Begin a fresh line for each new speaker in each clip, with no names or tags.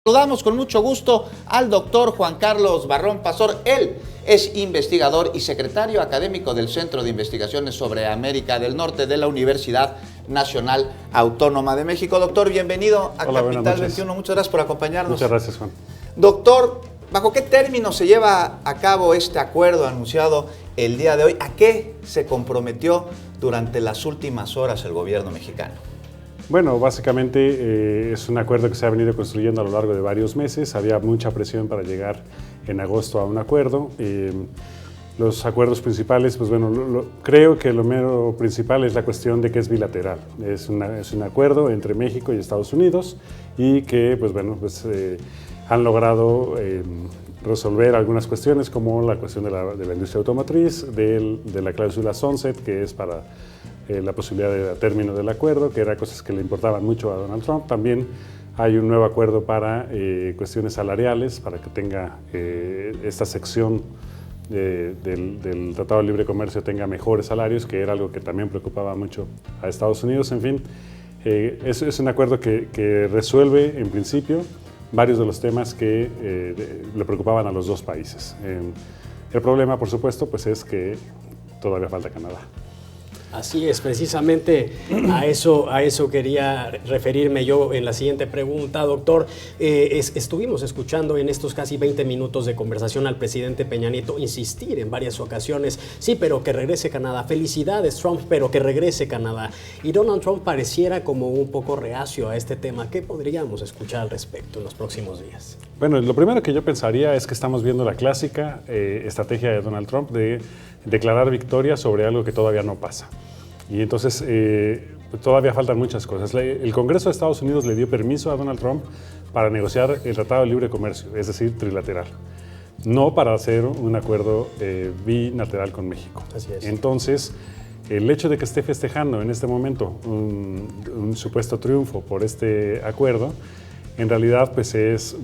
Saludamos con mucho gusto al doctor Juan Carlos Barrón Pastor. Él es investigador y secretario académico del Centro de Investigaciones sobre América del Norte de la Universidad Nacional Autónoma de México. Doctor, bienvenido a Capital 21. Muchas gracias por acompañarnos.
Muchas gracias, Juan.
Doctor, ¿bajo qué términos se lleva a cabo este acuerdo anunciado el día de hoy? ¿A qué se comprometió durante las últimas horas el gobierno mexicano?
Bueno, básicamente es un acuerdo que se ha venido construyendo a lo largo de varios meses. Había mucha presión para llegar en agosto a un acuerdo. Los acuerdos principales, pues bueno, creo que lo mero principal es la cuestión de que es bilateral. Es un acuerdo entre México y Estados Unidos y que, pues bueno, han logrado resolver algunas cuestiones como la cuestión de la industria automotriz, de la cláusula sunset, que es para la posibilidad de término del acuerdo, que eran cosas que le importaban mucho a Donald Trump. También hay un nuevo acuerdo para cuestiones salariales, para que tenga esta sección del Tratado de Libre Comercio tenga mejores salarios, que era algo que también preocupaba mucho a Estados Unidos. En fin, es un acuerdo que resuelve en principio varios de los temas que le preocupaban a los dos países. El problema, por supuesto, pues es que todavía falta Canadá.
Así es, precisamente a eso quería referirme yo en la siguiente pregunta, doctor. Estuvimos escuchando en estos casi 20 minutos de conversación al presidente Peña Nieto insistir en varias ocasiones, sí, pero que regrese Canadá, felicidades Trump, pero que regrese Canadá. Y Donald Trump pareciera como un poco reacio a este tema. ¿Qué podríamos escuchar al respecto en los próximos días?
Bueno, lo primero que yo pensaría es que estamos viendo la clásica estrategia de Donald Trump de declarar victoria sobre algo que todavía no pasa. Y entonces todavía faltan muchas cosas. El Congreso de Estados Unidos le dio permiso a Donald Trump para negociar el Tratado de Libre Comercio, es decir, trilateral, no para hacer un acuerdo bilateral con México.
Así es.
Entonces, el hecho de que esté festejando en este momento un supuesto triunfo por este acuerdo, en realidad pues es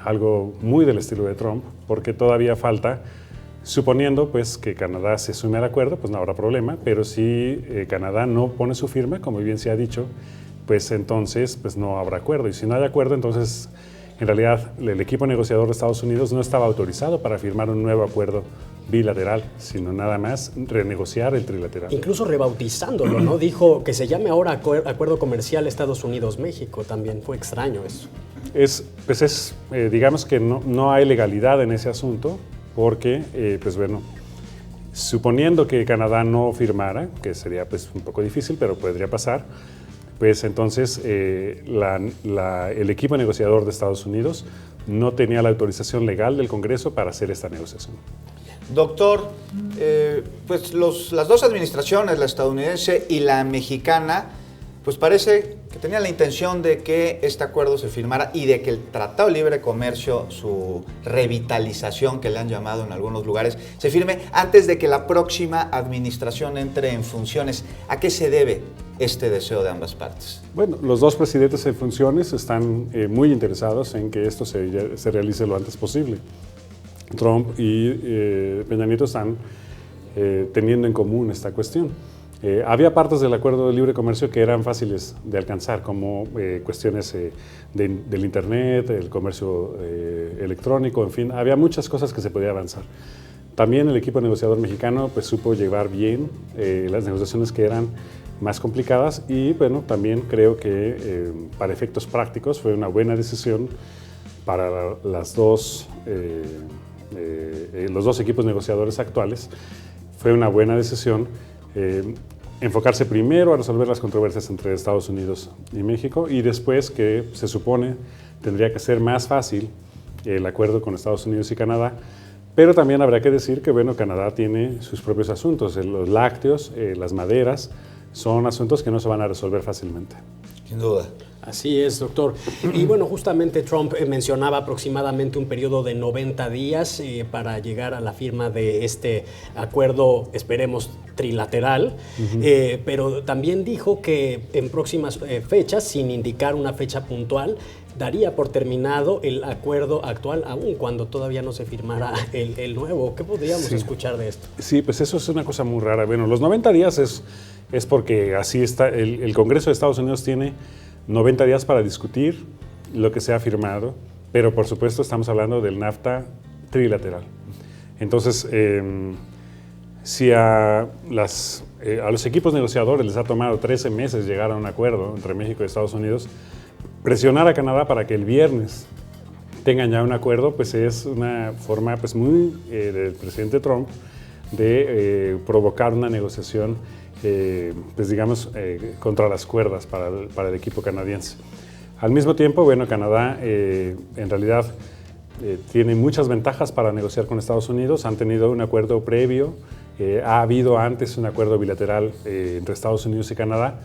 algo muy del estilo de Trump, porque todavía falta. Suponiendo pues que Canadá se sume al acuerdo, pues no habrá problema, pero si Canadá no pone su firma, como bien se ha dicho, pues entonces pues no habrá acuerdo. Y si no hay acuerdo, entonces en realidad el equipo negociador de Estados Unidos no estaba autorizado para firmar un nuevo acuerdo bilateral, sino nada más renegociar el trilateral.
Incluso rebautizándolo, ¿no? Dijo que se llame ahora Acuerdo Comercial Estados Unidos-México, también fue extraño eso.
Digamos que no hay legalidad en ese asunto, porque, pues bueno, suponiendo que Canadá no firmara, que sería pues un poco difícil, pero podría pasar, pues entonces el equipo negociador de Estados Unidos no tenía la autorización legal del Congreso para hacer esta negociación.
Doctor, pues las dos administraciones, la estadounidense y la mexicana, pues parece que tenían la intención de que este acuerdo se firmara y de que el Tratado de Libre Comercio, su revitalización que le han llamado en algunos lugares, se firme antes de que la próxima administración entre en funciones. ¿A qué se debe este deseo de ambas partes?
Bueno, los dos presidentes en funciones están muy interesados en que esto se realice lo antes posible. Trump y Peña Nieto están teniendo en común esta cuestión. Había partes del acuerdo de libre comercio que eran fáciles de alcanzar, como cuestiones del Internet, el comercio electrónico, en fin, había muchas cosas que se podía avanzar. También el equipo negociador mexicano pues, supo llevar bien las negociaciones que eran más complicadas y bueno, también creo que para efectos prácticos fue una buena decisión para los dos equipos negociadores actuales. Fue una buena decisión enfocarse primero a resolver las controversias entre Estados Unidos y México y después, que se supone tendría que ser más fácil el acuerdo con Estados Unidos y Canadá, pero también habrá que decir que bueno, Canadá tiene sus propios asuntos, los lácteos, las maderas, son asuntos que no se van a resolver fácilmente.
Sin duda.
Así es, doctor. Y bueno, justamente Trump mencionaba aproximadamente un periodo de 90 días para llegar a la firma de este acuerdo, esperemos, trilateral, pero también dijo que en próximas fechas, sin indicar una fecha puntual, daría por terminado el acuerdo actual, aun cuando todavía no se firmara el nuevo. ¿Qué podríamos escuchar de esto?
Sí, pues eso es una cosa muy rara. Bueno, los 90 días es porque así está, el Congreso de Estados Unidos tiene 90 días para discutir lo que se ha firmado, pero por supuesto estamos hablando del NAFTA trilateral. Entonces, si a los equipos negociadores les ha tomado 13 meses llegar a un acuerdo entre México y Estados Unidos, presionar a Canadá para que el viernes tengan ya un acuerdo, pues es una forma pues muy del presidente Trump de provocar una negociación, pues digamos, contra las cuerdas para el equipo canadiense. Al mismo tiempo, bueno, Canadá en realidad tiene muchas ventajas para negociar con Estados Unidos. Han tenido un acuerdo previo, ha habido antes un acuerdo bilateral entre Estados Unidos y Canadá.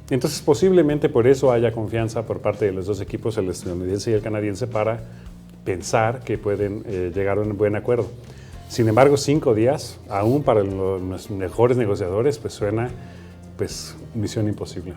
Entonces, posiblemente por eso haya confianza por parte de los dos equipos, el estadounidense y el canadiense, para pensar que pueden llegar a un buen acuerdo. Sin embargo, 5 días, aún para los mejores negociadores, pues suena pues misión imposible.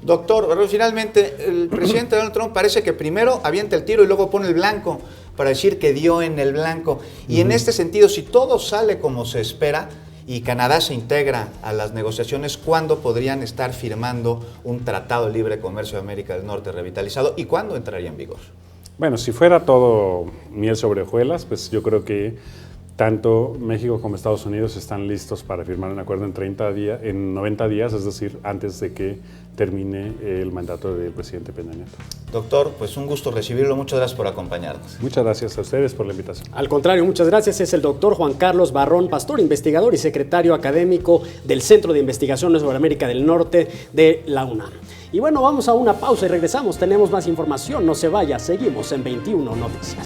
Doctor, pero finalmente el presidente Donald Trump parece que primero avienta el tiro y luego pone el blanco para decir que dio en el blanco. Y en este sentido, si todo sale como se espera y Canadá se integra a las negociaciones, ¿cuándo podrían estar firmando un tratado de libre comercio de América del Norte revitalizado y cuándo entraría en vigor?
Bueno, si fuera todo miel sobre hojuelas, pues yo creo que tanto México como Estados Unidos están listos para firmar un acuerdo en 90 días, es decir, antes de que termine el mandato del presidente Peña Nieto.
Doctor, pues un gusto recibirlo. Muchas gracias por acompañarnos.
Muchas gracias a ustedes por la invitación.
Al contrario, muchas gracias. Es el doctor Juan Carlos Barrón Pastor, investigador y secretario académico del Centro de Investigaciones sobre América del Norte de la UNAM. Y bueno, vamos a una pausa y regresamos. Tenemos más información. No se vaya, seguimos en 21 Noticias.